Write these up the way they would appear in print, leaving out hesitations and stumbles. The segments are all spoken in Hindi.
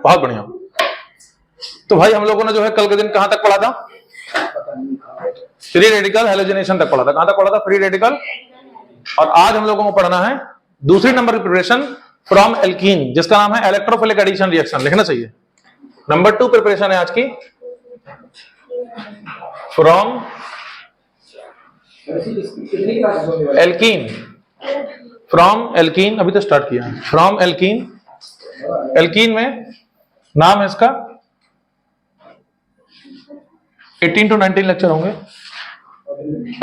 बहुत बढ़िया। तो भाई हम लोगों ने जो है कल के दिन कहां तक पढ़ा था? फ्री रेडिकल हैलोजनेशन तक पढ़ा था। कहां तक पढ़ा था? Free radical. और आज हम लोगों को पढ़ना है दूसरी नंबर की प्रिपरेशन फ्रॉम एल्कीन, जिसका नाम है इलेक्ट्रोफिलिक एडिशन रिएक्शन। लिखना चाहिए। नंबर 2 प्रिपरेशन है आज की, फ्रॉम एल्कीन। फ्रॉम एल्कीन, अभी तो स्टार्ट किया है। फ्रॉम एल्कीन, एल्कीन में नाम है इसका 18 to 19 लेक्चर होंगे।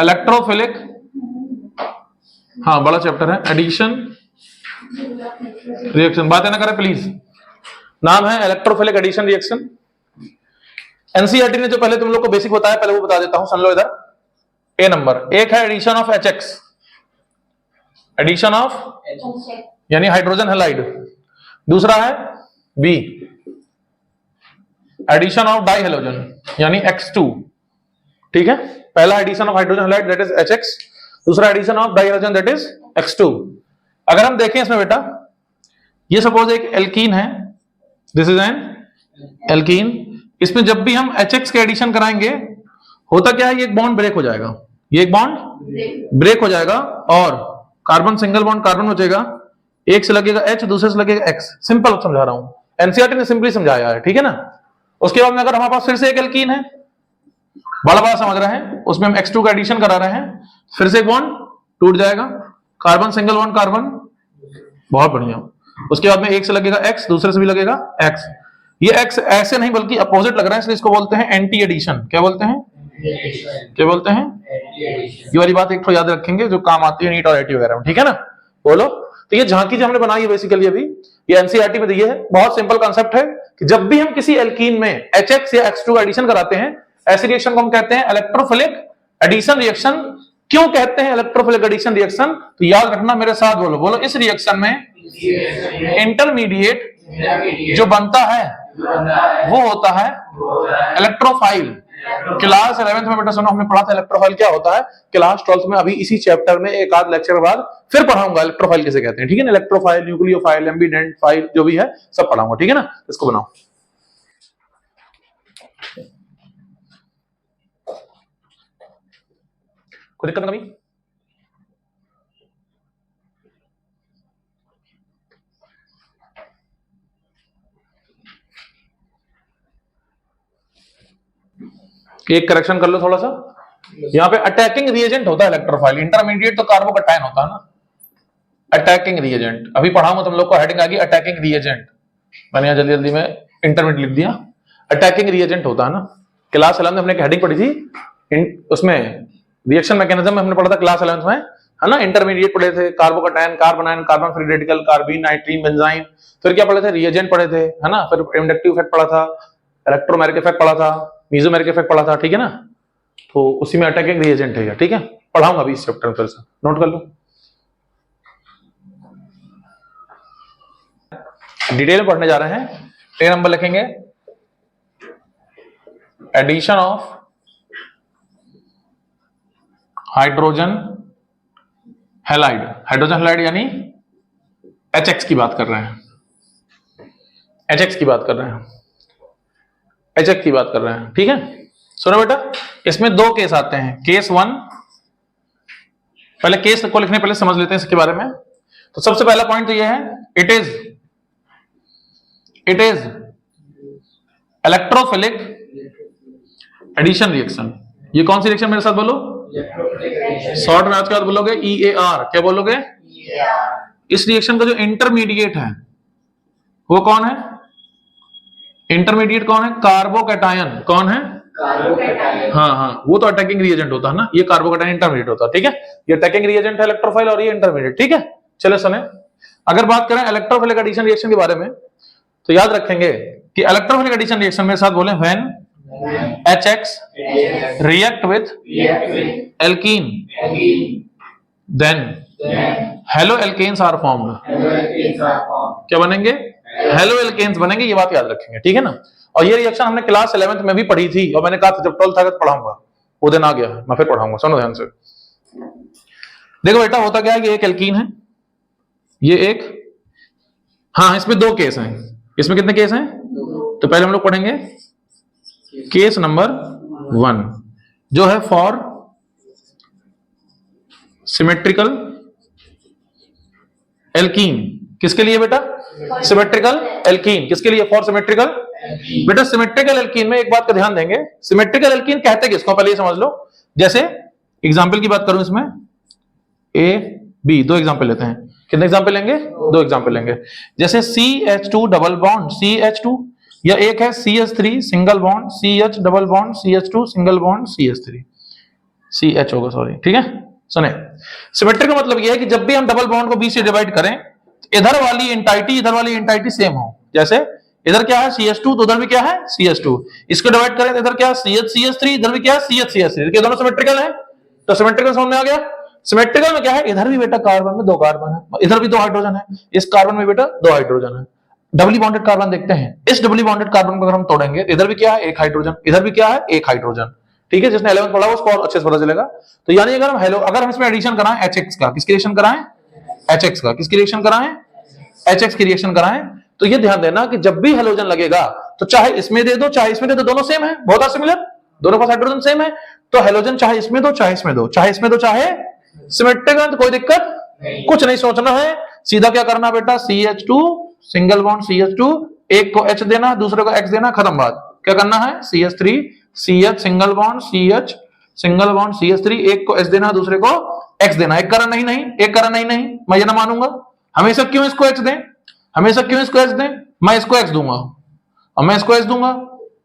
इलेक्ट्रोफिलिक, हाँ बड़ा चैप्टर है, एडिशन रिएक्शन। बातें ना करें प्लीज। नाम है इलेक्ट्रोफिलिक एडिशन रिएक्शन। एनसीईआरटी ने जो पहले तुम लोग को बेसिक बताया, पहले वो बता देता हूं, सुन लो इधर। ए नंबर एक है addition of HX, addition of यानी हाइड्रोजन हैलाइड। दूसरा है B, addition of di halogen यानी X2। ठीक है, पहला addition of hydrogen halide that is HX, दूसरा addition of di halogen that is X2। अगर हम देखें इसमें बेटा, ये सपोज एक एल्कीन है, दिस इज एन एल्कीन। इसमें जब भी हम HX के एडिशन कराएंगे, होता क्या है, ये एक बॉन्ड ब्रेक हो जाएगा, ये एक बॉन्ड ब्रेक हो जाएगा और कार्बन सिंगल बॉन्ड कार्बन बचेगा, एक से लगेगा H, दूसरे से लगेगा X। सिंपल समझा रहा हूं, एनसीईआरटी ने सिंपली समझाया है। ठीक है ना। उसके बाद में अगर हमारे पास फिर से एक एल्कीन है, बड़ा बड़ा समझ रहे हैं, उसमें हम X2 का एडिशन करा रहे हैं, फिर से एक बॉन्ड टूट जाएगा, कार्बन सिंगल बॉन्ड कार्बन, बहुत बढ़िया। उसके बाद में एक से लगेगा X, दूसरे से भी लगेगा X। ये X ऐसे नहीं बल्कि अपोजिट लग रहा है, इसलिए इसको बोलते हैं एंटी एडिशन। क्या बोलते हैं? क्या बोलते हैं? ये वाली बात एक तो याद रखेंगे जो काम आती है नीट और आईटी वगैरह में। ठीक है ना। बोलो। तो ये झांकी जो हमने बनाई है बेसिकली अभी, ये एनसीईआरटी में दी है। बहुत सिंपल कॉन्सेप्ट है कि जब भी हम किसी एल्कीन में HX या X2 का एडिशन कराते हैं, ऐसे रिएक्शन को हम कहते हैं इलेक्ट्रोफिलिक एडिशन रिएक्शन। क्यों कहते हैं इलेक्ट्रोफिलिक एडिशन रिएक्शन? तो याद रखना, मेरे साथ बोलो। बोलो, इस रिएक्शन में इंटरमीडिएट जो बनता है वो होता है इलेक्ट्रोफाइल। क्लास 11th में बेटा सुनो, हमने पढ़ा था इलेक्ट्रोफाइल क्या होता है। क्लास 12th में अभी इसी चैप्टर में एक आध लेक्चर के बाद फिर पढ़ाऊंगा इलेक्ट्रोफाइल किसे कहते हैं। ठीक है ना। इलेक्ट्रोफाइल, न्यूक्लियोफाइल, एम्बिडेंट फाइल जो भी है सब पढ़ाऊंगा। ठीक है ना। इसको बनाओ। कोई दिक्कत कभी? एक करेक्शन कर लो थोड़ा सा, यहाँ पे अटैकिंग रिएजेंट होता है इलेक्ट्रोफाइल। इंटरमीडिएट तो कार्बोकटायन होता है ना। अटैकिंग रिएजेंट अभी पढ़ाऊंगा तुम लोग को, हेडिंग आ गई अटैकिंग रिएजेंट। मैंने यहाँ जल्दी जल्दी में इंटरमीडिएट लिख दिया। अटैकिंग रिएजेंट होता है ना। क्लास 11 में हमने एक हेडिंग पढ़ी थी, उसमें रिएक्शन मैकेनिज्म में हमने पढ़ा था क्लास 11 में, है ना। इंटरमीडिएट पढ़े थे, carbocation, carbanion, carbon free radical, carbene, nitrene, benzyne. फिर क्या पढ़े थे? रिएजेंट पढ़े थे, है ना। फिर इंडक्टिव इफेक्ट पढ़ा था, इलेक्ट्रोमेरिक इफेक्ट पढ़ा था, मीजोमेरिक इफेक्ट पढ़ा था। ठीक है ना। तो उसी में अटैकिंग रिएजेंट है। ठीक है, पढ़ाऊंगा अभी इस चैप्टर में, फिर से नोट कर लो। डिटेल में पढ़ने जा रहे हैं। 10 नंबर लिखेंगे, addition of hydrogen halide. Hydrogen halide यानी HX की बात कर रहे हैं, HX की बात कर रहे हैं, HX की बात कर रहे हैं। ठीक है, सुनो बेटा, इसमें दो केस आते हैं। केस 1, पहले केस को लिखने पहले समझ लेते हैं इसके बारे में। तो सबसे पहला पॉइंट तो यह है, it is electrophilic addition reaction. ये कौन सी रिएक्शन? मेरे साथ बोलो, शॉर्ट में आज के बाद बोलोगे EAR। क्या बोलोगे? इस रिएक्शन का जो इंटरमीडिएट है वो कौन है? इंटरमीडिएट कौन है? कार्बोकैटायन। कौन है? हाँ, वो तो अटैकिंग रिएजेंट होता है ना, ये कार्बोकैटायन इंटरमीडिएट होता है। ठीक है, ये अटैकिंग रिएजेंट है इलेक्ट्रोफाइल और ये इंटरमीडिएट। ठीक है, चलो सुने। अगर बात करें इलेक्ट्रोफिलिक एडिशन रिएक्शन के बारे में, तो याद रखेंगे कि इलेक्ट्रोफिलिक एडिशन रिएक्शन मेरे साथ बोले, when HX react with alkene, then haloalkanes are formed। क्या बनेंगे? हेलोएल्केन्स बनेंगे। ये बात याद रखेंगे। ठीक है ना। और ये रिएक्शन हमने क्लास 11th में भी पढ़ी थी, और मैंने कहा था जब 12th था तो पढ़ाऊंगा, वो दिन आ गया, मैं फिर पढ़ाऊंगा। सुनो ध्यान से। देखो बेटा, होता क्या है, ये एक एल्कीन है, ये एक, हाँ इसमें दो केस हैं। इसमें कितने केस हैं? तो पहले हम लोग पढ़ेंगे केस नंबर 1 जो है फॉर सिमेट्रिकल एल्कीन। किसके लिए बेटा? Symmetrical alkene. किसके लिए? For symmetrical. बेटा सिमेट्रिकल एल्कीन में एक बात का ध्यान देंगे, सिमेट्रिकल एल्कीन कहते किसको पहले ये समझ लो। जैसे एग्जांपल की बात करूं इसमें ए बी, दो एग्जांपल लेते हैं। कितने एग्जांपल लेंगे? दो एग्जांपल लेंगे। जैसे CH2 डबल बॉन्ड CH2, या एक है CH3 single bond CH double bond CH2 single bond CH3 CH होगा, सॉरी, ठीक है। सुने, सिमेट्रिक का मतलब यह है कि जब भी हम डबल बॉन्ड को बी से डिवाइड करें, इधर वाली एंटाइटी सेम हो। जैसे इधर क्या है CH2, तो उधर भी क्या है CH2। इसको डिवाइड करें तो इधर क्या है CH3, इधर भी क्या है CH3। ये दोनों सिमेट्रिकल है, तो सिमेट्रिकल समझ में आ गया। सिमेट्रिकल में क्या है, इधर भी बेटा कार्बन में 2 कार्बन है, इधर भी 2 हाइड्रोजन है, इस कार्बन में बेटा 2 हाइड्रोजन है। डबली बॉन्डेड कार्बन देखते हैं, इस डबली बॉन्डेड कार्बन को अगर हम तोड़ेंगे, इधर भी क्या है 1 हाइड्रोजन, इधर भी क्या है 1 हाइड्रोजन, ठीक है। जिसने 11th पढ़ा उसको और अच्छे से पता चलेगा। तो यानी अगर हम इसमें एडिशन कराएं HX का, किसकी रिएक्शन कराएं? HX का। किसकी रिएक्शन कराएं? HX की रिएक्शन कराएं। तो ये ध्यान देना कि जब भी हेलोजन लगेगा तो चाहे इसमें दे दो चाहे इसमें दे दो, दोनों सेम है, बहुत सिमिलर, दोनों पास हाइड्रोजन सेम है। तो हेलोजन चाहे इसमें दो चाहे इसमें दो, चाहे इसमें दो चाहे सिमेट्रिकल, तो कोई दिक्कत कुछ नहीं सोचना है, सीधा क्या करना बेटा CH2 सिंगल बॉन्ड CH2, एक को H देना दूसरे को X देना, खत्म बात। क्या करना है CH3 CH single bond CH single bond CH3, एक को H देना दूसरे को X देना। एक कारण नहीं, एक कारण नहीं, मैं ये ना मानूंगा। हमेशा क्यों इसको H दें, हमेशा क्यों इसको H दें? मैं इसको X दूंगा और मैं इसको H दूंगा,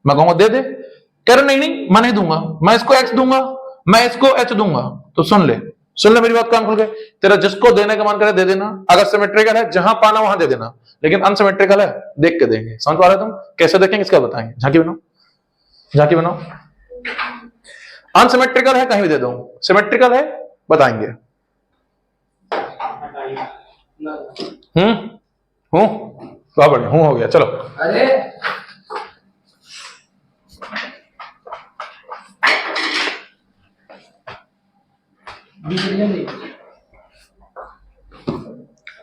मैं कहूंगा दे दे। कह रहे नहीं मैं नहीं दूंगा, मैं इसको X दूंगा, मैं इसको H दूंगा। तो सुन ले मेरी बात, काम खुल गए। तेरा जिसको देने का मन करे दे देना, अगर सिमेट्रिकल है जहां पाना वहां दे देना, लेकिन अनसिमेट्रिकल है देख के देंगे। समझ पा रहे तुम? कैसे देखेंगे इसका बताएंगे। झांकी बनाओ। अनसिमेट्रिकल है कहीं भी दे दो, सिमेट्रिकल है बताएंगे। हूं बहुत बढ़िया, हो गया, चलो। अरे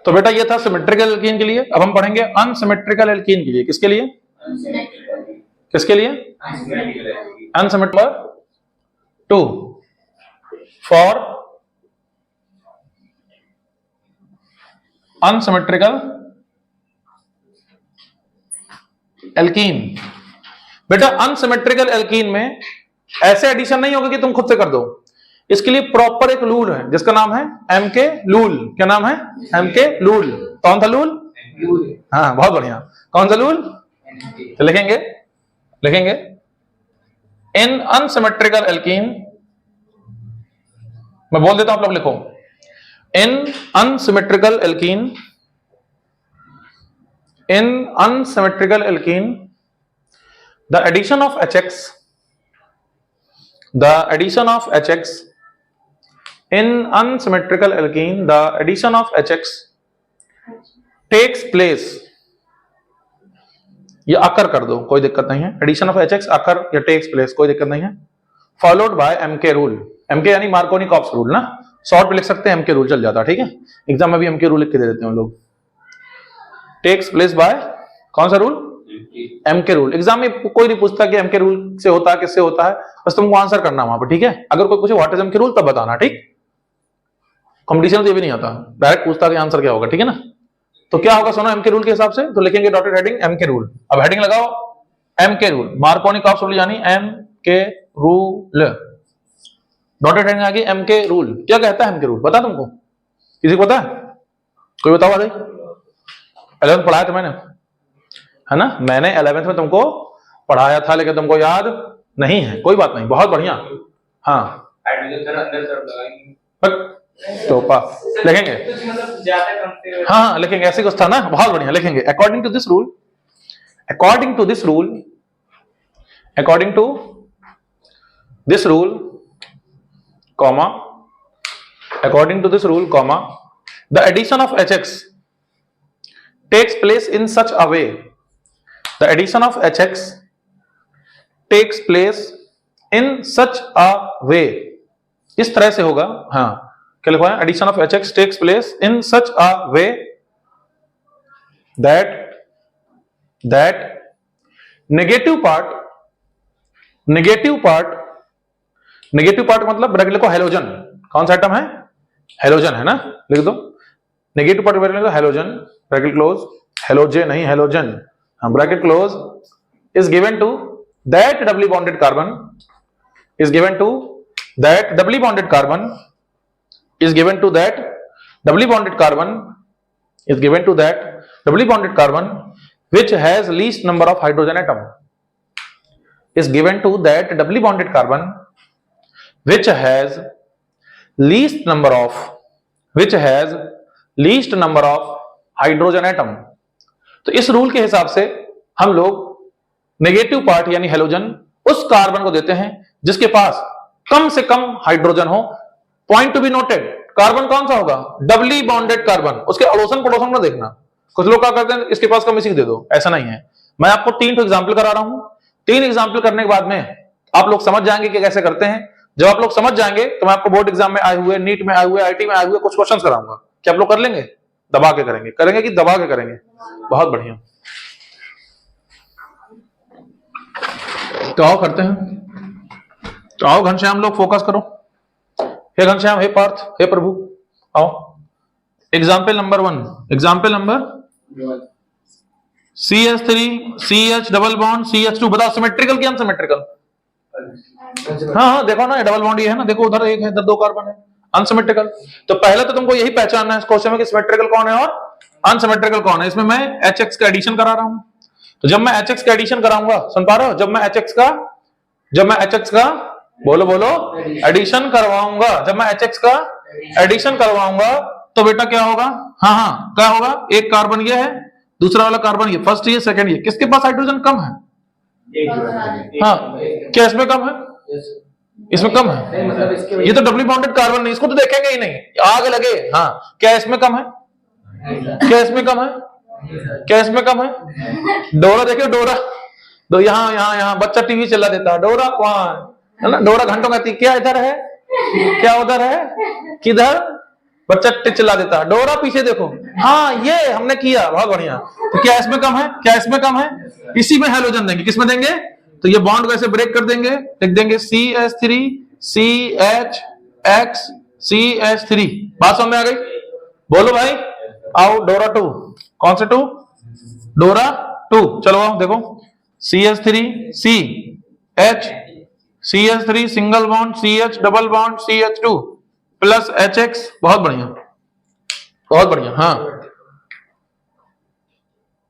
तो बेटा ये था सिमेट्रिकल एल्कीन के लिए। अब हम पढ़ेंगे अनसिमेट्रिकल एल्कीन के लिए। किसके लिए? किसके लिए? Unsymmetrical 2 for unsymmetrical alkene. बेटा अनसिमेट्रिकल एल्कीन में ऐसे एडिशन नहीं होगा कि तुम खुद से कर दो, इसके लिए प्रॉपर एक रूल है जिसका नाम है MK रूल। क्या नाम है? MK rule. कौन सा रूल? हाँ बहुत बढ़िया, कौन सा रूल? तो लिखेंगे इन अनसिमेट्रिकल एल्कीन, मैं बोल देता हूं आप लोग लिखो। In unsymmetrical alkene, the addition of HX in unsymmetrical alkene, the addition of HX takes place, ये अकर कर दो कोई दिक्कत नहीं है, एडिशन ऑफ HX अकर या टेक्स प्लेस कोई दिक्कत नहीं है, followed by MK rule. MK यानी मार्कोनी-कॉप्स रूल ना, शॉर्ट पे लिख सकते हैं MK रूल चल जाता है, ठीक है। एग्जाम में भी MK रूल लिख के दे देते हैं हम लोग। टेक्स प्लेस बाय कौन सा रूल? MK rule. एग्जाम में कोई नहीं पूछता कि MK रूल से होता है किससे होता है, बस तुमको आंसर करना वहां पर, ठीक है। अगर कोई पूछे व्हाट इज MK रूल तब बताना, ठीक। कंपटीशन में तो ये भी नहीं आता, डायरेक्ट पूछता कि आंसर क्या होगा, ठीक है ना। तो क्या होगा सुनो MK रूल के हिसाब से, तो लिखेंगे डॉटेड हेडिंग MK रूल। अब हेडिंग लगाओ MK रूल, मार्कोनी-कॉप्स रूल यानी MK रूल। डॉटेड हेडिंग आ गई MK रूल। क्या कहता है MK रूल? पता तुमको? किसी को पता है? कोई बताओ भाई। 11th पढ़ाया था मैंने, है ना, मैंने 11th में तुमको पढ़ाया था, लेकिन तुमको याद नहीं है, कोई बात नहीं, बहुत बढ़िया। हाँ टोपा लिखेंगे, हाँ लिखेंगे, ऐसे कुछ था ना, बहुत बढ़िया लिखेंगे। According to this rule, comma, the addition of HX takes place in such a way, the addition of HX takes place in such a way, इस तरह से होगा। हाँ क्या लिखवाया? Addition of HX takes place in such a way that negative part मतलब ब्रैकेट लिखो हेलोजन। कौन सा आइटम है? हेलोजन है ना, लिख दो नेगेटिव पार्ट ब्रैकेट लिखो हेलोजन, ब्रैकेट क्लोज, हेलोजन नहीं halogen, bracket close, is given to that doubly bonded carbon is given to that doubly bonded carbon is given to that doubly bonded carbon is given to that doubly bonded carbon which has least number of hydrogen atom is given to that doubly bonded carbon which has least number of hydrogen atom। तो इस रूल के हिसाब से हम लोग नेगेटिव पार्ट यानी हेलोजन उस कार्बन को देते हैं जिसके पास कम से कम हाइड्रोजन हो। Point to be noted, carbon कौन सा होगा? Doubly bonded carbon. उसके अड़ोसन पड़ोसन में देखना, कुछ लोग क्या करते हैं इसके पास कम इसी दे दो, ऐसा नहीं है। मैं आपको 3 एग्जाम्पल करा रहा हूं, 3 एग्जाम्पल करने के बाद में आप लोग समझ जाएंगे कि कैसे करते हैं। जब आप लोग समझ जाएंगे तो मैं आपको बोर्ड एग्जाम में आए हुए, नीट में आए हुए, आईटी में आए हुए कुछ क्वेश्चन कराऊंगा। क्या आप लोग कर लेंगे? दबा के करेंगे कि दबा के करेंगे? बहुत बढ़िया। तो आओ करते हैं, तो आओ घनश्याम लोग फोकस करो। हे घनश्याम, हे पार्थ, हे प्रभु, आओ। Example number 1, example number CH3 CH double bond CH2। बताओ सिमेट्रिकल की अनसिमेट्रिकल? हाँ देखो ना, डबल बॉन्ड ये है ना, देखो उधर एक है, इधर 2 कार्बन है, अनसिमेट्रिकल। तो पहले तो तुमको यही पहचानना है इस क्वेश्चन में कि सिमेट्रिकल कौन है और अनसिमेट्रिकल कौन है। इसमें मैं HX का एडिशन करा रहा हूं, तो जब मैं HX का एडिशन कराऊंगा, सुन पा रहे हो? जब मैं HX का बोलो एडिशन करवाऊंगा, जब मैं HX का एडिशन करवाऊंगा तो बेटा क्या होगा? हाँ क्या होगा? एक कार्बन ये है, दूसरा वाला कार्बन ये, फर्स्ट ये, सेकंड ये। किसके पास हाइड्रोजन कम है? हाँ, क्या इसमें कम है? इसमें कम है। ये तो डबली बॉन्डेड कार्बन नहीं, इसको तो देखेंगे ही नहीं, आग लगे। हाँ, क्या इसमें कम है? क्या इसमें कम है? क्या इसमें कम है? डोरा देखियो, डोरा दो, यहाँ बच्चा टीवी चला देता, डोरा वहां है ना, डोरा घंटों कहती क्या इधर है, क्या उधर है, किधर, बच्चा चला देता, डोरा पीछे देखो। हाँ ये हमने किया, बहुत बढ़िया। तो क्या इसमें कम है? क्या इसमें कम है? इसी में हेलोजन देंगे। किसमें देंगे? तो ये बॉन्ड वैसे ब्रेक कर देंगे, लिख देंगे CH3 CHX CH3। बात समझ में आ गई? बोलो भाई, आओ डोरा 2। कौन से 2? डोरा 2। चलो आओ देखो, CH3 CH3 single bond CH double bond CH2 plus HX। बहुत बढ़िया, बहुत बढ़िया। हाँ,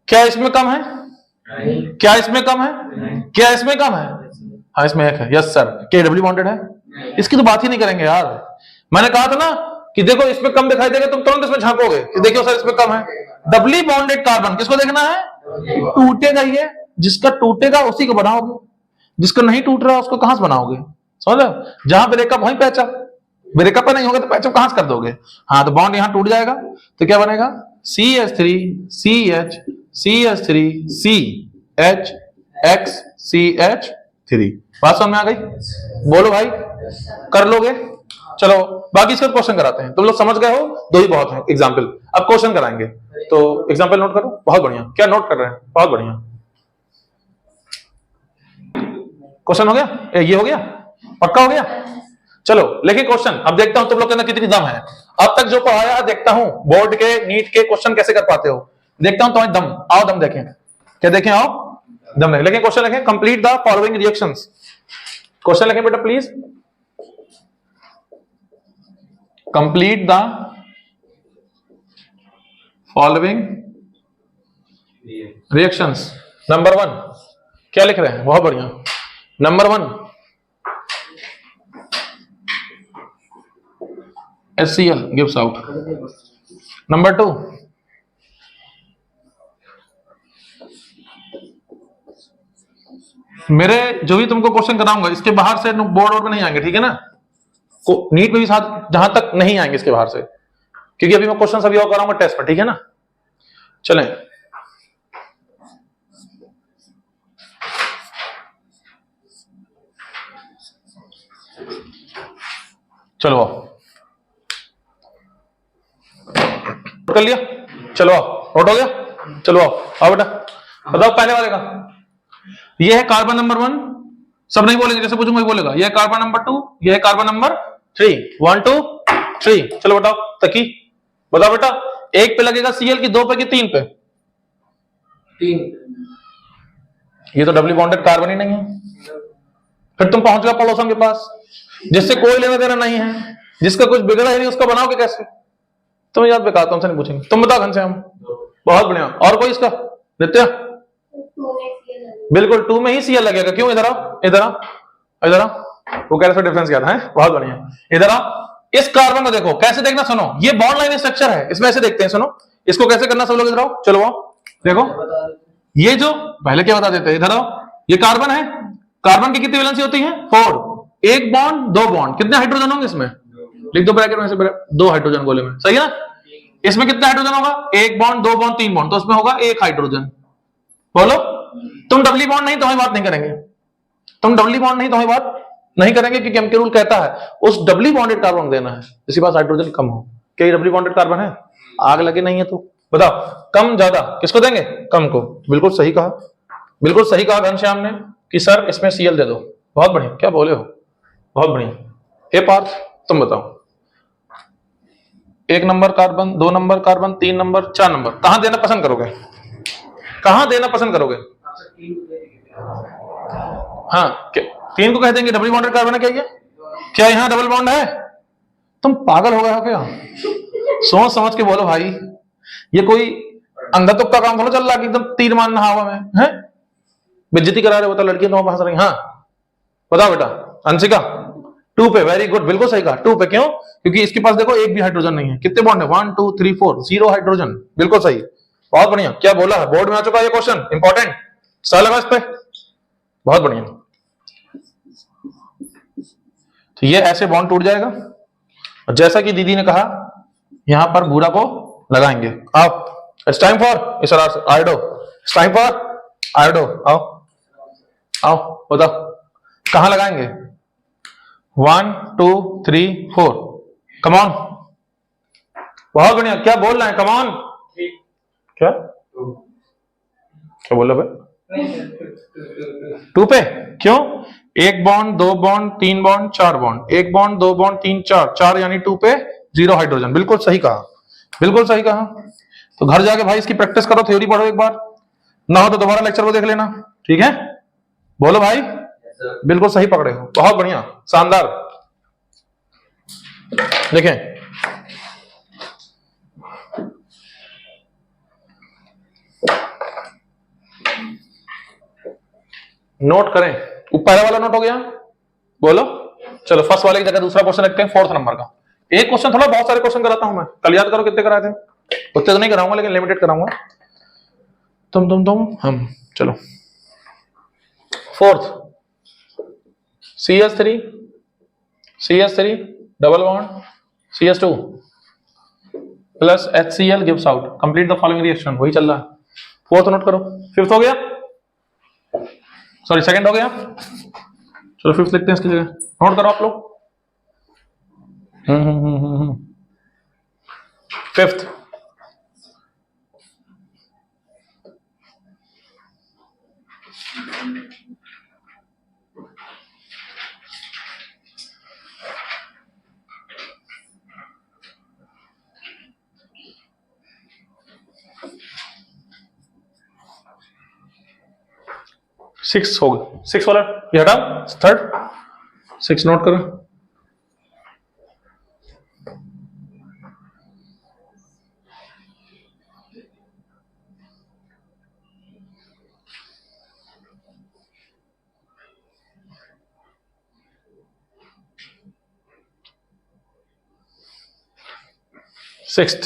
क्या इसमें कम है? क्या इसमें कम है? क्या इसमें कम है? हाँ इसमें एक है, यस सर। क्या डबली बॉन्डेड है? इसकी तो बात ही नहीं करेंगे यार। मैंने कहा था ना कि देखो इसमें कम दिखाई देगा, तुम तुरंत इसमें झांकोगे कि देखियो सर इसमें कम है। डबली बॉन्डेड कार्बन किसको देखना है? टूटेगा ये, जिसका टूटेगा उसी को बनाओगे, जिसका नहीं टूट रहा उसको कहां से बनाओगे? समझ लो, जहां ब्रेकअप वहीं पैचअप, ब्रेकअप नहीं होगा तो पैचअप कहां से कर दोगे? हाँ, तो बॉन्ड यहां टूट जाएगा तो क्या बनेगा? CH3 CH CH3 CHX CH3। बात समझ में आ गई? बोलो भाई, कर लोगे? चलो बाकी इसका क्वेश्चन कराते हैं। तुम लोग समझ गए हो, 2 ही बहुत है एग्जाम्पल। अब क्वेश्चन कराएंगे, तो एग्जाम्पल नोट करो। बहुत बढ़िया, क्या नोट कर रहे हैं? बहुत बढ़िया। क्वेश्चन हो गया? ये हो गया, पक्का हो गया? चलो लेकिन क्वेश्चन अब देखता हूं तुम लोग के अंदर कितनी दम है। अब तक जो पढ़ाया देखता हूं, बोर्ड के नीट के क्वेश्चन कैसे कर पाते हो, देखता हूं तुम्हारी दम। आओ दम देखें, क्या देखें? आओ दम देखें। लेकिन क्वेश्चन लिखें, complete the following reactions. Question लिखें बेटा please, complete the following reactions. Number 1 क्या लिख रहे हैं? बहुत बढ़िया। Number 1 HCl gives out। Number 2 मेरे जो भी तुमको क्वेश्चन कराऊंगा इसके बाहर से बोर्ड में नहीं आएंगे, ठीक है ना? नीट में भी साथ जहां तक नहीं आएंगे इसके बाहर से, क्योंकि अभी मैं क्वेश्चन सभी और कराऊंगा टेस्ट पर, ठीक है ना? चलें, चलो आओ, कर लिया? चलो आओ, नोट हो गया? चलो आओ बेटा, बताओ पहले वाले का। ये है कार्बन नंबर 1, सब नहीं बोलेंगे, जैसे पूछूंगा बोलेगा। ये है कार्बन नंबर 2, ये है कार्बन नंबर 3, 1 2 3। चलो बताओ तकी, बताओ बेटा, एक पे लगेगा Cl की, दो पे की, तीन पे? 3। ये तो डबली बॉन्डेड कार्बन ही नहीं है। फिर तुम पहुंच गए पड़ोसन के पास, जिससे कोई लेना देना नहीं है, जिसका कुछ बिगड़ा ही नहीं, उसका बनाओगे कैसे? तुम याद बेकार, तुमसे नहीं पूछेंगे। तुम बताओ घनश्याम। बहुत बढ़िया। और कोई इसका? नित्य? बिल्कुल 2 में ही Cl लगेगा। क्यों? इधर आओ, इधर आओ, इधर आओ। वो कह रहे थे डिफरेंस क्या था, है? बहुत बढ़िया। इधर आओ, इस कार्बन को देखो, कैसे देखना, सुनो, ये बॉन्ड लाइन स्ट्रक्चर है, इसमें ऐसे देखते हैं, सुनो, इसको कैसे करना सब लोग, इधर आओ, चलो आओ, देखो, ये जो पहले क्या बता देते हैं, इधर आओ, ये कार्बन है, कार्बन की कितनी वैलेंसी होती है? 4। एक बॉन्ड, दो बॉन्ड, कितने हाइड्रोजन होंगे इसमें? लिख दो ब्रैकेट में से, 2 हाइड्रोजन गोले में, सही है ना? इसमें कितना हाइड्रोजन होगा? एक बॉन्ड, दो बॉन्ड, तीन बॉन्ड, तो उसमें होगा एक हाइड्रोजन। बोलो, तुम डबली बॉन्ड नहीं तो हमें बात नहीं करेंगे, तुम डबली बॉन्ड नहीं तो हमें बात नहीं करेंगे, क्योंकि केमिकल रूल कहता है उस डबली बॉन्डेड कार्बन देना है जिसके पास हाइड्रोजन कम हो। क्या ये डबली बॉन्डेड कार्बन है? आग लगे नहीं है तो बताओ, कम ज्यादा किसको देंगे? कम को। बिल्कुल सही कहा, बिल्कुल सही कहा घनश्याम ने कि सर इसमें Cl दे दो। बहुत बढ़िया, क्या बोले हो, बहुत बढ़िया। ए पार्थ, तुम बताओ, 1 number carbon, 2 number carbon, 3 number, 4 number, कहां देना पसंद करोगे? कहां देना पसंद करोगे? हाँ, 3 को कह देंगे डबल बॉन्डेड कार्बन है क्या ये? क्या यहां डबल बॉन्ड है? तुम पागल हो गए हो क्या? सोच समझ के बोलो भाई, ये कोई अंधा तुक्का काम थोड़ा चल रहा है, एकदम तीर मारना हवा में है। बेइज्जती करा रहे हो, बता, लड़कियां तो हंस रही। हाँ बताओ बेटा, अंशिका 2 पे, वेरी गुड, बिल्कुल सही कहा, 2 पे। क्यों? क्योंकि इसके पास देखो एक भी हाइड्रोजन नहीं है। कितने बॉन्ड है? 1 2 3 4, 0 हाइड्रोजन, बिल्कुल सही, बहुत बढ़िया। क्या बोला है? बोर्ड में आ चुका है ये क्वेश्चन, इंपॉर्टेंट, सही लगा इस पे, बहुत बढ़िया। तो ये ऐसे बॉन्ड टूट जाएगा, और जैसा कि दीदी ने कहा यहां पर भूरा को लगाएंगे। आप, इट्स टाइम फॉर इस iodo, it's time for iodo. आओ आओ, बताओ कहां लगाएंगे? 1 2 3 4, कम ऑन, बहुत बढ़िया। क्या बोल रहे हैं? कम ऑन, क्या क्या बोल रहे भाई? 2 पे। क्यों? एक बॉन्ड, दो बॉन्ड, तीन बॉन्ड, चार बॉन्ड, एक बॉन्ड, दो बॉन्ड, तीन, चार, चार यानी 2 पे 0 हाइड्रोजन, बिल्कुल सही कहा, बिल्कुल सही कहा। तो घर जाके भाई इसकी प्रैक्टिस करो, थ्योरी पढ़ो एक बार, ना हो तो दोबारा लेक्चर को देख लेना, ठीक है? बोलो भाई, बिल्कुल सही पकड़े हो, बहुत बढ़िया, शानदार। देखें, नोट करें, पहला वाला नोट हो गया, बोलो। चलो फर्स्ट वाले की जगह दूसरा क्वेश्चन रखते हैं, 4th नंबर का। एक क्वेश्चन थोड़ा, बहुत सारे क्वेश्चन कराता हूं मैं, कल याद करो कितने कराए थे, उतने तो नहीं कराऊंगा लेकिन लिमिटेड कराऊंगा। तुम हम, चलो 4th, CH3 double bond CH2 plus HCl gives out, complete the following reaction, वही चल रहा है। 4th नोट करो। 5th हो गया, सॉरी 2nd हो गया, चलो 5th लिखते हैं इसकी जगह, नोट करो आप लोग। 5th, सिक्स हो गया, 6 वाला ये हटाओ, 3rd, 6 नोट करो। सिक्स्थ,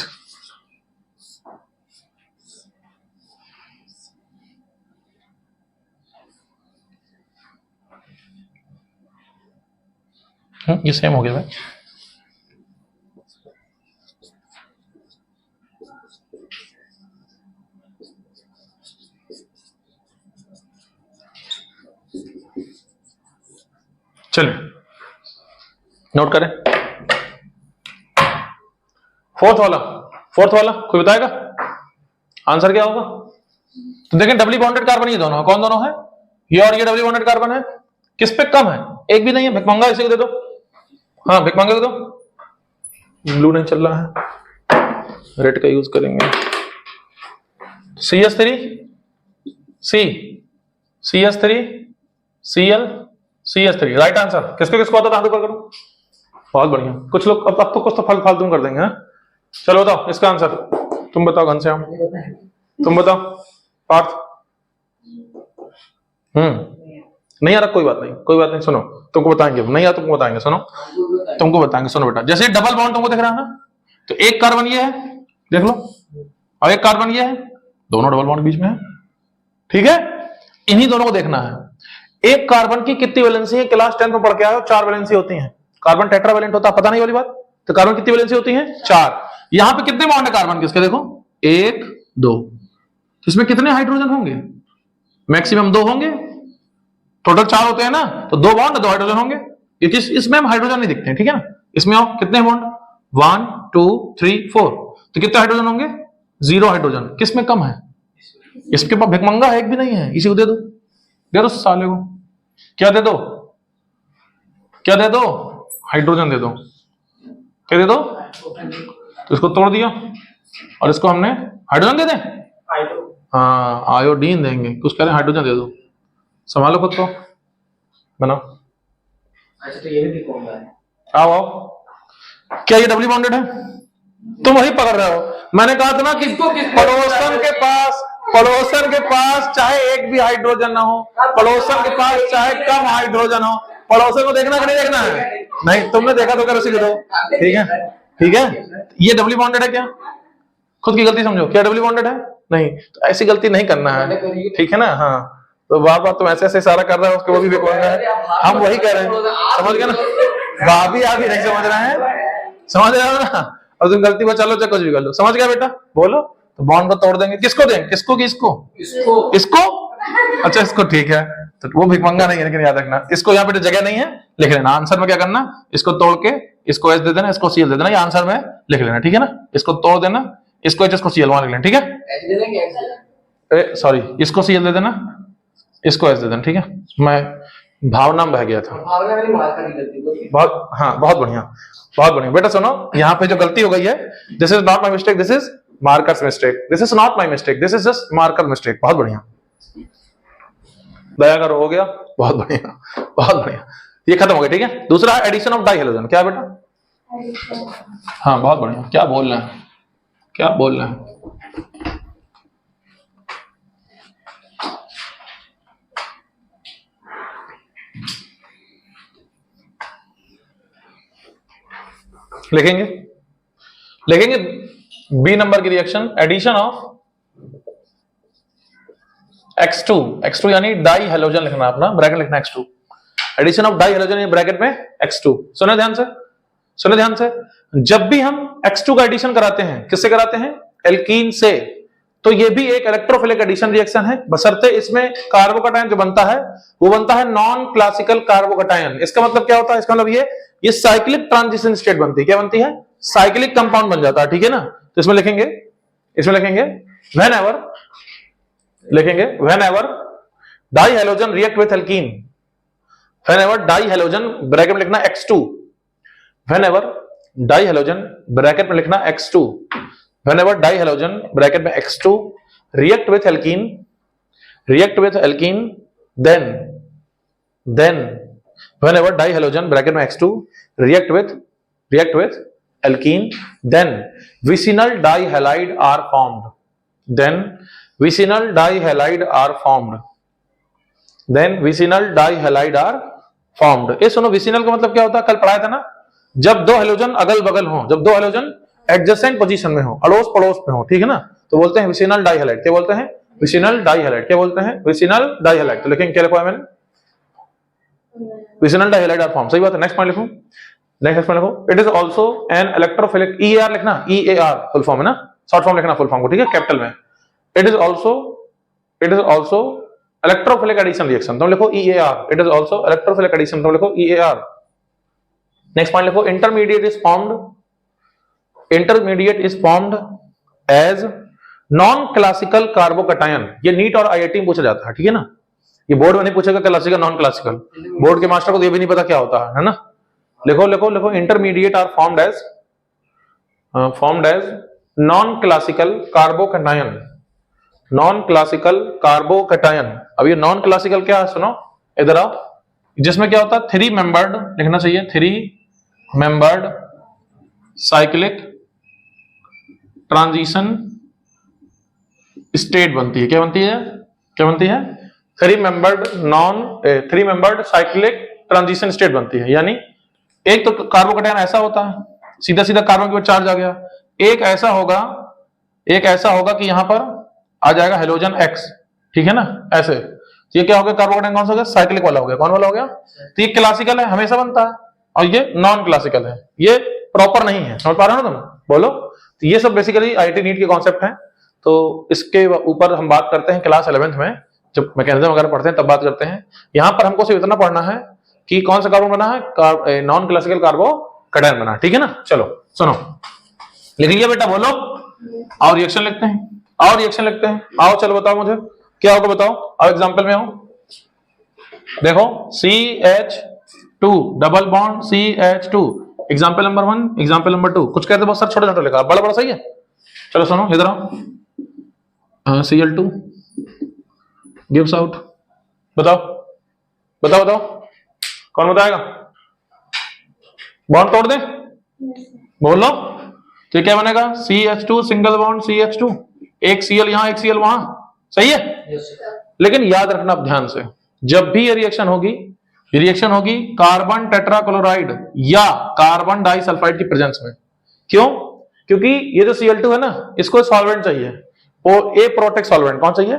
ये सेम हो गया भाई। चलिए नोट करें। 4th वाला कोई बताएगा आंसर क्या होगा? तो देखें, डबली बॉन्डेड कार्बन ये दोनों है, कौन दोनों है? ये और ये डबल बॉन्डेड कार्बन है, किस पे कम है? एक भी नहीं है, भिकमंगा इसी को दे दो। हाँ भिकमंगा को दो, ब्लू नहीं चल रहा है, रेड का यूज करेंगे। CS3 C CS3 Cl CS3 right answer. किसको किसको आता था, हाथ ऊपर करो। बहुत बढ़िया, कुछ लोग अब तो कुछ तो फालतू कर देंगे। चलो बताओ इसका आंसर, तुम बताओ घनश्याम, तुम बताओ पार्थ। नहीं आ रहा, कोई बात नहीं, कोई बात नहीं, सुनो तुमको बताएंगे, नहीं आ तुमको बताएंगे, सुनो तुमको बताएंगे। सुनो बेटा, जैसे डबल बॉन्ड तुमको दिख रहा है ना, तो एक कार्बन ये है, देख लो, और एक कार्बन ये है, दोनों डबल बॉन्ड बीच में है, ठीक है। इन्हीं दोनों को देखना है। एक कार्बन की कितनी वैलेंसी है, क्लास 10 में पढ़ के आए हो, 4 वैलेंसी होती है। कार्बन टेट्रावैलेंट होता है, पता नहीं वाली बात। तो कार्बन कितनी वैलेंसी होती है, 4। यहां पे कितने बॉन्ड है कार्बन किसके, देखो 1 2, इसमें कितने हाइड्रोजन होंगे, मैक्सिमम 2 होंगे, टोटल 4 होते हैं ना, तो 2 बॉन्ड 2 हाइड्रोजन होंगे। इसमें हम हाइड्रोजन नहीं दिखते हैं, ठीक है ना। इसमें और कितने बॉन्ड, 1 2 3 4, तो कितने हाइड्रोजन होंगे, 0 हाइड्रोजन। किसमें कम है, इसके पास भिकमंगा है, एक भी नहीं है, इसी को दे दो साले को। क्या दे दो, क्या दे दो, हाइड्रोजन दे दो। क्या दे दो, तो इसको तोड़ दिया, और इसको हमने हाइड्रोजन दे दें, हाँ आयोडीन देंगे, कुछ कह रहे हैं हाइड्रोजन दे दो। संभालो खुद को, बनाओ। अच्छा तो ये भी कौन है, आओ आओ। क्या ये डबली बॉन्डेड है, तुम वही पकड़ रहे हो। मैंने कहा था ना कि पड़ोसन के पास चाहे एक भी हाइड्रोजन ना हो, पड़ोसन के पास चाहे कम हाइड्रोजन हो, पड़ोसन को देखना कि नहीं देखना है, नहीं तुमने देखा तो कर उसी को दो, ठीक है ठीक है। ये डबली बॉन्डेड है क्या, खुद की गलती समझो, क्या डबली बॉन्डेड है, नहीं, तो ऐसी गलती नहीं करना है, ठीक है ना। हाँ तो बार बार तुम ऐसे ऐसे इशारा कर रहे हो, उसको वो भी भिकमंगा है, हम वही कह रहे हैं, समझ गए ना। भाभी आप ही नहीं समझ रहे हैं, समझ रहे हो ना। और तुम गलती बचा लो चाहे कुछ भी कर लो, समझ गया बेटा, बोलो। तो बॉन्ड को तोड़ देंगे, किसको देंगे, किसको की इसको, इसको, अच्छा इसको, ठीक है। तो वो भिकमंगा नहीं है, लेकिन याद रखना इसको यहाँ पे जगह नहीं है, लिख लेना आंसर में। क्या करना, इसको तोड़ के इसको एच दे देना, इसको सीएल दे देना, ये आंसर में लिख लेना, ठीक है ना। इसको तोड़ देना, इसको एच, इसको सीएल वहां लिख लेना, ठीक है। सॉरी, इसको सीएल दे देना, इसको एच दे देना, ठीक है। मैं भावना में बह गया था, बहुत, हाँ बहुत बढ़िया, बहुत बढ़िया बेटा। सुनो यहाँ पे जो गलती हो गई है, this is not my mistake, this is markers mistake, this is not my mistake, this is just marker mistake. बहुत बढ़िया, दया करो, हो गया, बहुत बढ़िया, बहुत बढ़िया, ये खत्म हो गया, ठीक है। दूसरा एडिशन ऑफ डाई हेलोजन, क्या बेटा, हाँ बहुत बढ़िया, क्या बोल रहे हैं, क्या बोल रहे हैं, लिखेंगे, लिखेंगे बी नंबर की रिएक्शन, एडिशन ऑफ X2 यानी डाई हेलोजन लिखना अपना, ब्रैकेट लिखना X2, addition of di halogen bracket में X2। सुने ध्यान से, सुने ध्यान से, जब भी हम X2 का एडिशन कराते हैं, किससे कराते हैं, एल्कीन से, तो ये भी एक इलेक्ट्रोफिलिक एडिशन रिएक्शन है, बशर्ते इसमें कार्बोकटायन जो बनता है वो बनता है नॉन क्लासिकल कार्बोकटायन। इसका मतलब क्या होता है, इसका मतलब ये साइक्लिक ट्रांजिशन स्टेट बनती है, क्या बनती है, साइक्लिक कंपाउंड बन जाता है, ठीक है ना। तो इसमें लिखेंगे, इसमें लिखेंगे व्हेनेवर, लिखेंगे whenever die halogen react with alkene, whenever die halogen bracket में लिखना X2, whenever die halogen bracket में लिखना X2, whenever dihalogen bracket में X2 react with alkene, then whenever dihalogen bracket में X2 react with alkene, then vicinal dihalide are formed, then vicinal dihalide are formed, then vicinal dihalide are formed। ये सुनो, विसिनल का मतलब क्या होता है, कल पढ़ाया था ना, जब दो हेलोजन अगल बगल हो, जब दो हेलोजन एडजेसेंट पोजीशन में हो, अड़ोस पड़ोस में हो, ठीक है ना, तो बोलते हैं विसिनल डाइहैलाइड। क्या बोलते हैं, विसिनल डाइहैलाइड। क्या बोलते हैं, विसिनल डाइहैलाइड। तो लेकिन क्या लिखा है मैंने, विसिनल डाइहैलाइड आर फॉर्म, सही बात है। नेक्स्ट पॉइंट लिखो, नेक्स्ट पॉइंट लिखो, it is also an electrophilic, EAR लिखना, ईएआर फुल फॉर्म है ना, शॉर्ट फॉर्म लिखना फुल फॉर्म को, ठीक है, कैपिटल में। It is also electrophilic addition reaction, तुम लिखो EAR, it is also electrophilic addition, तुम लिखो ईएआर। नेक्स्ट पॉइंट लिखो, intermediate is formed, intermediate is formed as non classical carbocation। ये नीट और आईआईटी में पूछा जाता है, ठीक है ना। ये बोर्ड में नहीं पूछेगा क्लासिकल नॉन क्लासिकल, बोर्ड के मास्टर को तो ये भी नहीं पता क्या होता है ना। लिखो लिखो लिखो, intermediate are formed as non classical carbocation, non classical carbocation. अब ये नॉन क्लासिकल क्या है सुनो, इधर आओ, जिसमें क्या होता है 3 मेंबर्ड लिखना चाहिए, 3 मेंबर्ड साइक्लिक ट्रांजिशन स्टेट बनती है। क्या बनती है? क्या बनती है? 3 मेंबर्ड साइक्लिक ट्रांजिशन स्टेट बनती है। यानी एक तो कार्बोकैटायन ऐसा होता है, सीधा सीधा कार्बन के ऊपर चार्ज आ गया, एक ऐसा होगा कि यहां पर आ जाएगा हेलोजन X, ठीक है ना, ऐसे। तो ये क्या हो गया, कार्बोकैटायन कौन सा हो गया, साइक्लिक वाला हो गया। कौन वाला हो गया? तो ये क्लासिकल है, हमेशा बनता है, और ये नॉन क्लासिकल है, ये प्रॉपर नहीं है। समझ पा रहे हो ना तुम? बोलो। तो ये सब बेसिकली आईआईटी नीट के कॉन्सेप्ट हैं। तो इसके ऊपर हम बात करते हैं क्लास 11th में, जब मैकेनिज्म वगैरह पढ़ते हैं तब बात करते हैं। यहां पर हमको सिर्फ इतना पढ़ना है कि कौन सा कार्बन बना है, नॉन क्लासिकल कार्बोकैटायन बना, ठीक है ना। चलो सुनो, लिख लिया बेटा? बोलो। और रिएक्शन लिखते हैं, और रिएक्शन लिखते हैं। आओ चलो बताओ मुझे क्या होगा, बताओ। आओ एग्जांपल में आओ, देखो CH2 double bond CH2, example number 1, example number 2। कुछ कहते बहुत सर छोटे छोटे लिखा, बड़ा बड़ा सही है। चलो सुनो इधर आओ, Cl2 गिव्स आउट, बताओ बताओ बताओ, कौन बताएगा? बॉन्ड तोड़ दे, बोलो। तो क्या बनेगा, CH2 सिंगल बॉन्ड CH2, एक Cl यहां एक Cl वहां, सही है। लेकिन याद रखना अब ध्यान से, जब भी ये रिएक्शन होगी कार्बन टेट्राक्लोराइड या कार्बन डाइसल्फाइड की प्रेजेंस में। क्यों? क्योंकि ये जो Cl2 है ना, इसको सॉल्वेंट चाहिए, वो ए प्रोटेक सॉल्वेंट। कौन चाहिए?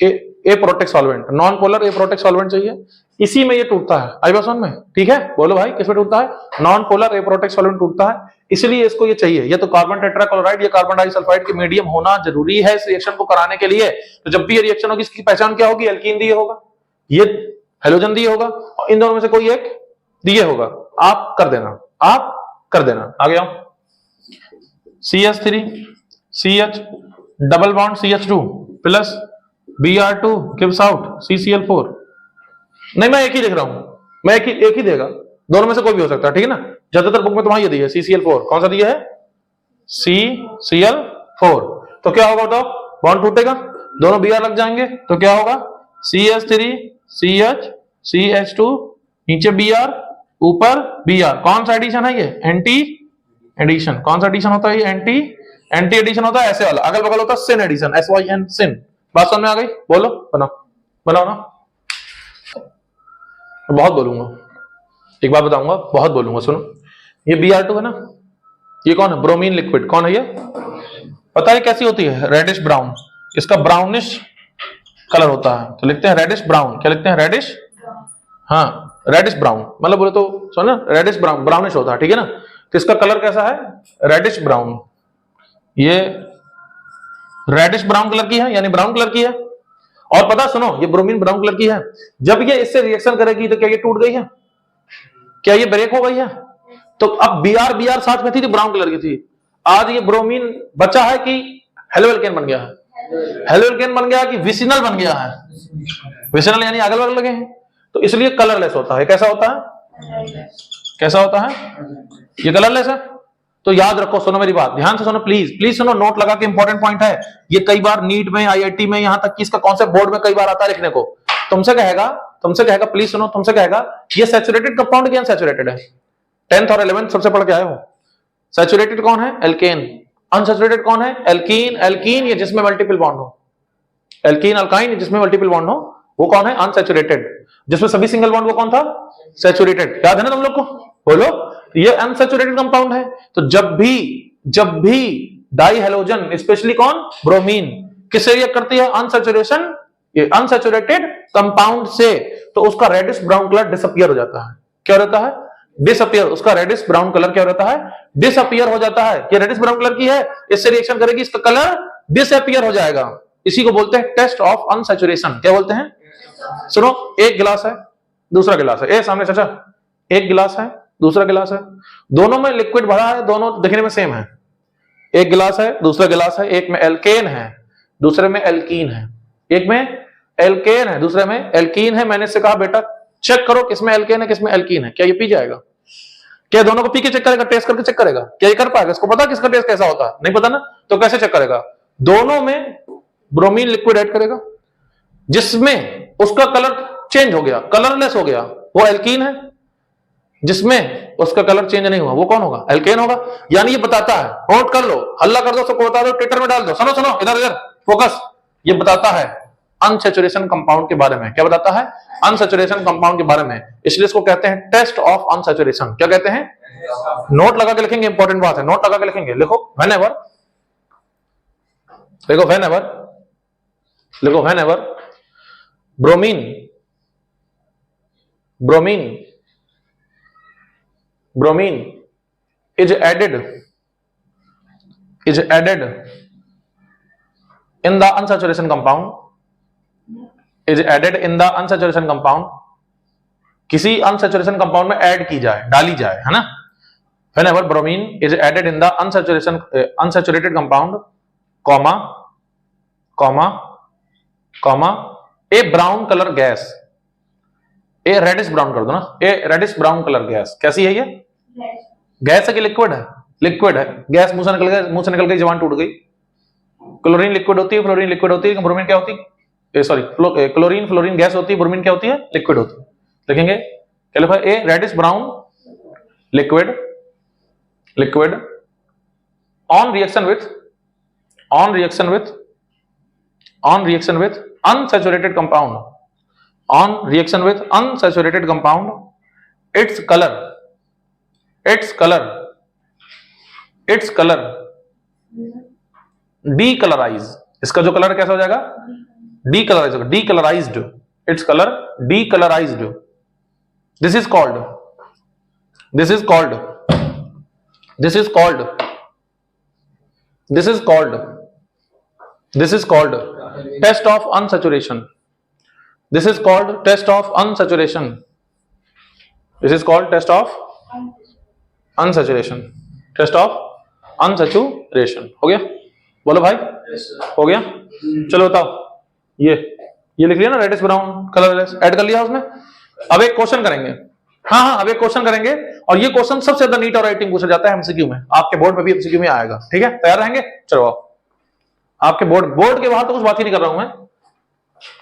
ए प्रोटेक सॉल्वेंट, नॉन पोलर ए प्रोटेक सॉल्वेंट चाहिए। इसी में ये टूटता है, आई बात समझ में? ठीक है, बोलो भाई, किसमें टूटता है? नॉन पोलर ए प्रोटेक सॉल्वेंट टूटता है, इसलिए इसको ये चाहिए। ये तो कार्बन टेट्राक्लोराइड या कार्बन डाइसल्फाइड के मीडियम होना जरूरी है इस रिएक्शन को कराने के लिए। तो जब भी ये रिएक्शन होगी, इसकी पहचान क्या होगी? एल्कीन दिए होगा, ये हेलोजन दिए होगा, और इन दोनों में से कोई एक दिए होगा। आप कर देना, आप कर देना। आगे आओ, CH3 CH double bond CH2 plus Br2 gives out CCl4। नहीं, मैं एक ही लिख रहा हूं, मैं एक ही देगा, दोनों में से कोई भी हो सकता है, ठीक है ना। ज्यादातर बुक में तुम्हारा ये दिया है CCl4, कौन सा दिया है? CCl4। तो क्या होगा बताओ, बॉन्ड टूटेगा, दोनों Br लग जाएंगे, तो क्या होगा? CH3 CH CH2 नीचे Br ऊपर Br। कौन सा एडिशन है ये? Anti addition. कौन सा एडिशन होता है ये? एंटी एडिशन होता है, ऐसे वाला। अगल बगल होता है सिन एडिशन, SYN सिन। बात समझ में आ गई? बोलो, बनाओ ना। बहुत बोलूंगा, एक बात बताऊंगा, बहुत बोलूंगा, सुनो। ये Br2 है ना, ये कौन है? Bromine liquid. कौन है ये? पता है कैसी होती है? रेडिश ब्राउन, इसका ब्राउनिश कलर होता है, तो लिखते हैं रेडिश ब्राउन। क्या लिखते हैं? रेडिश, हाँ रेडिश ब्राउन, मतलब बोले तो सुनो ना, रेडिश ब्राउन, ब्राउनिश होता है, ठीक है ना। तो इसका कलर कैसा है? Reddish brown. ये रेडिश ब्राउन कलर की है, यानी ब्राउन कलर की है। और पता सुनो, ये ब्रोमीन ब्राउन कलर की है। जब ये इससे रिएक्शन करेगी तो क्या ये टूट गई है? क्या ये ब्रेक हो गई है? तो अब Br साथ में थी तो ब्राउन कलर की थी, आज ये ब्रोमीन बचा है कि हेलो एल्केन बन गया है? हेलो एल्केन बन गया कि विसिनल बन गया है? विसिनल यानी अगल बगल लगे हैं, तो इसलिए कलरलेस होता है। कैसा होता है? कैसा होता है? ये कलरलेस है। तो याद रखो, सुनो मेरी बात ध्यान से सुनो, प्लीज सुनो, नोट लगा के इंपॉर्टेंट पॉइंट है ये। कई बार नीट में, आईआईटी में, यहां तक कि इसका कॉन्सेप्ट बोर्ड में कई बार आता है लिखने को। तुमसे कहेगा, प्लीज सुनो, तुमसे कहेगा ये सैचुरेटेड कंपाउंड क्या अनसैचुरेटेड है? 10th और 11th सबसे पढ़ के आए हो। सैचुरेटेड कौन है? एल्केन। अनसैचुरेटेड कौन है? एल्कीन। एल्कीन ये जिसमें मल्टीपल बॉन्ड हो, एल्कीन अल्काइन जिसमें मल्टीपल बॉन्ड हो, वो कौन है? अनसैचुरेटेड। जिसमें सभी सिंगल बॉन्ड, वो कौन था? सैचुरेटेड। याद है ना तुम लोग को? बोलो, ये अनसैचुरेटेड कंपाउंड है। तो जब भी डाई हेलोजन, स्पेशली कौन? ब्रोमीन, किससे रिएक्ट करती है? अनसैचुरेशन, ये अनसैचुरेटेड कंपाउंड से, तो उसका रेडिश ब्राउन कलर डिसअपियर हो जाता है। क्या रहता है? डिसअपियर। उसका रेडिश ब्राउन कलर क्या रहता है? डिसअपियर हो जाता है। ये रेडिश ब्राउन कलर की है, इससे रिएक्शन करेगी, इसका कलर डिसअपियर हो जाएगा। इसी को बोलते हैं टेस्ट ऑफ अनसैचुरेशन। क्या बोलते हैं? सुनो, एक गिलास है, दूसरा गिलास है, सामने चाचा, एक गिलास है, दूसरा गिलास है, दोनों में लिक्विड भरा है, दोनों दिखने में सेम है। एक गिलास है, दूसरा गिलास है, एक में एल्केन है, दूसरे में एल्कीन है। एक में एल्केन है, दूसरे में एल्कीन है। मैंने इससे कहा बेटा चेक करो किसमें एल्केन है किसमें एल्कीन है। क्या ये पी जाएगा? क्या दोनों को पी के चेक करेगा? टेस्ट करके चेक करेगा? क्या ये कर पाएगा? इसको पता किसका टेस्ट कैसा होता है? नहीं पता ना, तो कैसे चेक करेगा? दोनों में ब्रोमीन लिक्विड ऐड करेगा, जिसमें उसका कलर चेंज हो गया, कलरलेस हो गया, वो एल्कीन है। जिसमें उसका कलर चेंज नहीं हुआ वो कौन होगा? एल्केन होगा। यानी ये बताता है, नोट कर लो, हल्ला कर दो, सबको बता दो, ट्विटर में डाल दो। सुनो सुनो, इधर इधर फोकस। ये बताता है अनसैचुरेशन कंपाउंड के बारे में। क्या बताता है? अनसैचुरेशन कंपाउंड के बारे में। इसलिए इसको कहते हैं टेस्ट ऑफ अनसैचुरेशन। क्या कहते हैं? नोट लगा के लिखेंगे, इंपॉर्टेंट बात है, नोट लगा के लिखेंगे। लिखो व्हेनेवर, लिखो व्हेनेवर, लिखो whenever bromine, bromine, bromine is added in the unsaturation compound, is added in the unsaturation compound, किसी unsaturation compound में ऐड की जाए, डाली जाए, है ना? whenever bromine is added in the unsaturated compound, comma a brown color gas, a reddish brown कर दो ना, a reddish brown colour gas. कैसी है ये? गैस है कि लिक्विड है? लिक्विड है। गैस मुंह से निकल गई, मुंह से निकल गई, जबान टूट गई। क्लोरीन लिक्विड होती है, फ्लोरीन लिक्विड होती है, ब्रोमीन क्या होती है? सॉरी, क्लोरीन फ्लोरीन गैस होती है, ब्रोमीन क्या होती है? लिक्विड होती है। लिखेंगे क्या लिखा? A reddish brown liquid, liquid on reaction with unsaturated compound, on reaction with unsaturated compound, its color decolorize। इसका जो कलर कैसा हो जाएगा? डीकलराइज होगा, decolourised, it's colour decolourised. This is called test of unsaturation. This is called test of unsaturation. This is called test of unsaturation. Test of unsaturation. हो गया? बोलो भाई, हो गया? चलो बताओ, ये लिख लिया ना, रेडिश ब्राउन कलरलेस, ऐड कर लिया उसमें। अब एक क्वेश्चन करेंगे, हाँ, अब एक क्वेश्चन करेंगे, और ये क्वेश्चन सबसे ज्यादा नीट और राइटिंग पूछा जाता है एमसीक्यू में। आपके बोर्ड में भी एमसीक्यू में आएगा, ठीक है? तैयार रहेंगे? चलो आपके बोर्ड के बाहर तो कुछ बात ही नहीं कर रहा हूं मैं,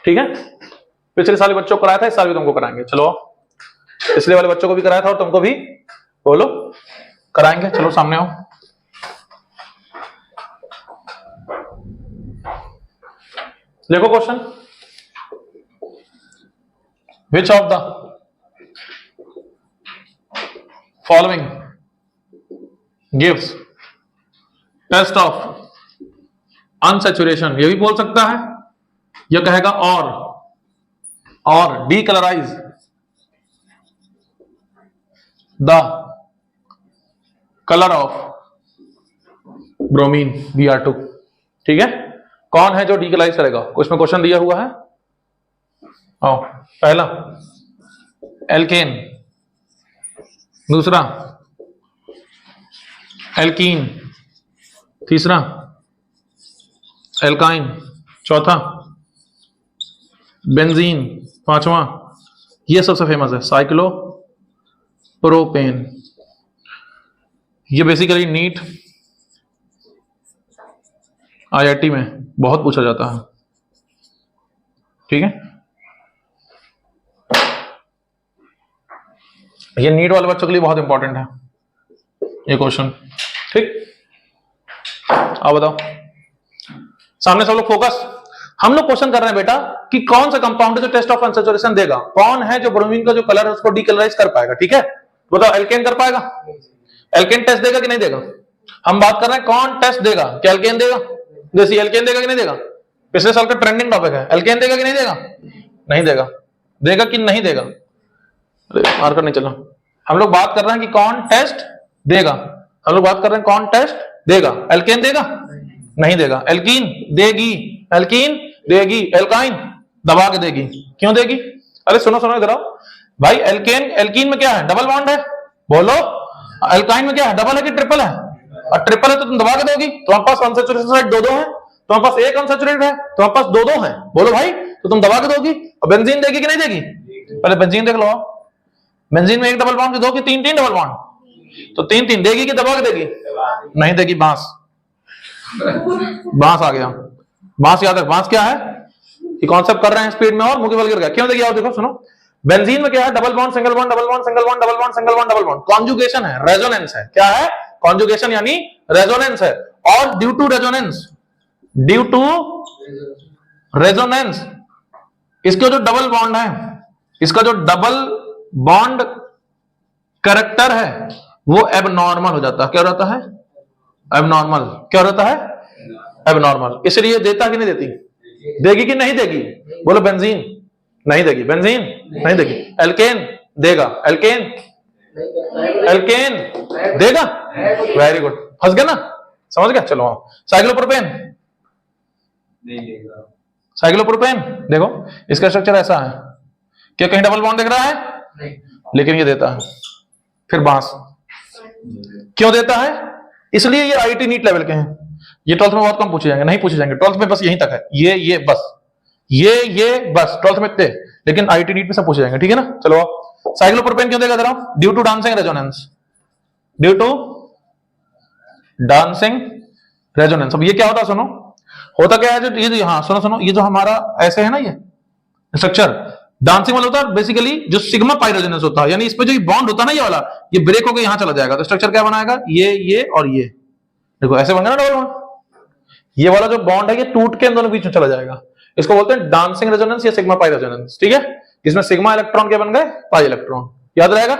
ठीक है? पिछले साल बच्चों को कराया था, इस साल भी तुमको कराएंगे। चलो, पिछले वाले बच्चों को भी कराया था और तुमको भी बोलो कराएंगे। चलो सामने आओ। देखो question, which of the following gives test of unsaturation. ये भी बोल सकता है, यह कहेगा और decolourise the colour of bromine Br2। ठीक है? कौन है जो डीकलराइज करेगा? उसमें क्वेश्चन दिया हुआ है। आओ, पहला एल्केन, दूसरा एल्कीन, तीसरा एल्काइन, चौथा बेंजीन, पांचवा ये सबसे फेमस है साइक्लो प्रोपेन। ये बेसिकली नीट आईआईटी में बहुत पूछा जाता है, ठीक है? ये नीट वाले बच्चों के लिए बहुत इंपॉर्टेंट है ये क्वेश्चन, ठीक? आप बताओ, सामने सब लोग फोकस। हम लोग क्वेश्चन कर रहे हैं बेटा कि कौन सा कंपाउंड जो टेस्ट ऑफ अनसैचुरेशन देगा, कौन है जो ब्रोमीन का जो कलर है उसको डीकलराइज कर पाएगा, ठीक है? बताओ, एल्केन कर पाएगा? एल्केन टेस्ट देगा कि नहीं देगा? हम बात कर रहे हैं कौन टेस्ट देगा, क्या एल्केन देगा? जैसे एल्केन देगा कि नहीं देगा? पिछले साल का ट्रेंडिंग टॉपिक है, एल्केन देगा कि नहीं देगा? नहीं देगा। देगा कि नहीं देगा? मार्कर नहीं चला। हम लोग बात कर रहे हैं कि कौन टेस्ट देगा, हम लोग बात कर रहे हैं कौन टेस्ट देगा। एल्केन देगा? नहीं देगा। एल्कीन देगी, एल्कीन देगी, एल्काइन दबा के देगी। क्यों देगी? अरे सुनो सुनो इधर आओ भाई। एल्कीन में क्या है? डबल बॉन्ड है, बोलो। एल्काइन में क्या है? डबल है कि ट्रिपल है? और ट्रिपल है तो तुम दबा के दोगी। तुम्हारे पास अनसैचुरेटेड साइड दो है, तुम्हारे पास एक अनसैचुरेटेड है, तुम्हारे पास दो है, बोलो भाई। तो तुम दबा के दोगी, और बेंजीन देगी कि नहीं देगी? पहले बेंजीन देख लो। बेंजीन में एक डबल बॉन्ड दो कि तीन तीन डबल बॉन्ड? तो तीन तीन देगी कि दबा के देगी? नहीं देगी। बांस, बांस आ गया। बांस याद रख, बांस क्या है कि कॉन्सेप्ट कर रहे हैं स्पीड में और मुंह के बल गिर गया। क्यों देगी? आओ देखो सुनो, बेंजीन में क्या है? Double bond single bond, double bond single bond, double bond single bond, double bond. Conjugation है, रेजोनेंस है। क्या है? कॉन्जुगेशन यानी रेजोनेंस है। और due to resonance, due to resonance, इसका जो डबल बॉन्ड है, इसका जो डबल बॉन्ड कैरेक्टर है वो एबनॉर्मल हो जाता है। क्या हो जाता है? एबनॉर्मल। क्या हो जाता है? एबनॉर्मल। इसलिए देता कि नहीं देती? देगी कि नहीं देगी? बोलो बेंजीन नहीं देगी, बेंजीन नहीं देगी। एल्केन देगा, एल्केन, एल्केन देगा। वेरी गुड, फंस गया ना, समझ गया? चलो साइक्लोप्रोपेन, साइक्लोप्रोपेन देखो इसका स्ट्रक्चर ऐसा है, क्या कहीं डबल बॉन्ड दिख रहा है? लेकिन ये देता है। फिर बांस क्यों देता है? इसलिए ये आईटी नीट लेवल के हैं। ये 12th में बहुत कम पूछे जाएंगे, नहीं पूछे जाएंगे 12th में, बस यहीं तक है। ये बस ये बस 12th में इतने, लेकिन आईटी नीट में सब पूछे जाएंगे। ठीक है ना? चलो साइक्लोप्रोपेन क्यों देगा? Due to dancing resonance, due to dancing resonance. अब ये क्या होता है? सुनो, होता क्या है? जो ये, हाँ सुनो सुनो, ये जो हमारा ऐसे है ना, ये स्ट्रक्चर डांसिंग वाला होता है बेसिकली जो सिग्मा पाई रेजोनेंस होता है, यानी इसमें जो बॉन्ड होता है ना, ये वाला, ये ब्रेक होकर यहां चला जाएगा। तो स्ट्रक्चर क्या बनाएगा? ये और ये देखो ऐसे बन गया ना डबल बॉन्ड। ये वाला जो बॉन्ड है ये टूट के इन दोनों बीच में चला जाएगा। इसको बोलते हैं डांसिंग रेजोनेंस या सिग्मा पाई रेजोनेंस। ठीक है? इसमें सिग्मा इलेक्ट्रॉन के बन गए पाई इलेक्ट्रॉन। याद रहेगा?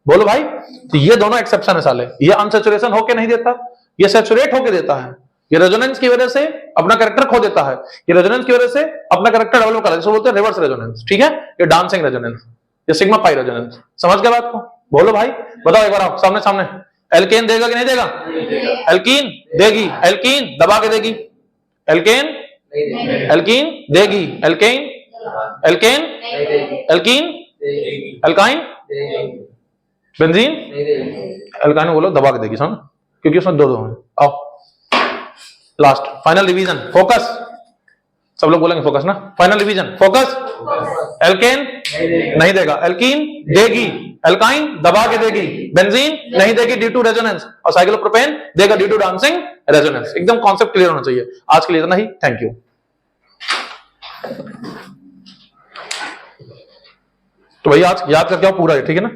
बोलो भाई। तो ये दोनों एक्सेप्शन है साले। ये अनसैचुरेशन होके नहीं देता, ये सैचुरेट होके देता है। ये रेजोनेंस की वजह से अपना कैरेक्टर खो देता है, ये रेजोनेंस की वजह से अपना कैरेक्टर डेवलप कर, जिसको बोलते हैं रिवर्स रेजोनेंस। ठीक है? ये डांसिंग रेजोनेंस, ये सिग्मा पाई रेजोनेंस। समझ गए बात को? बोलो भाई, बताओ एक बार आप सामने सामने। एल्केन देगा कि नहीं देगा? एल्कीन देगी, एल्कीन दबा के देगी। एल्केन, एल्कीन देगी, alkane, alkane, alkene, alkyne, benzene, alkyne बोलो दबा के देगी। समझ? क्योंकि उसमें दो हैं। आओ लास्ट फाइनल रिवीजन, फोकस। सब लोग बोलेंगे फोकस ना। Final revision, focus. एल्केन नहीं देगा, एल्कीन देगी, एल्काइन दबा के देगी, बेंजीन नहीं देगी ड्यू टू रेजोनेंस, और साइक्लोप्रोपेन देगा ड्यू टू डांसिंग रेजोनेंस। एकदम कॉन्सेप्ट क्लियर होना चाहिए। आज के लिए इतना ही। Thank you. तो भाई आज याद करके आओ पूरा है। ठीक है ना?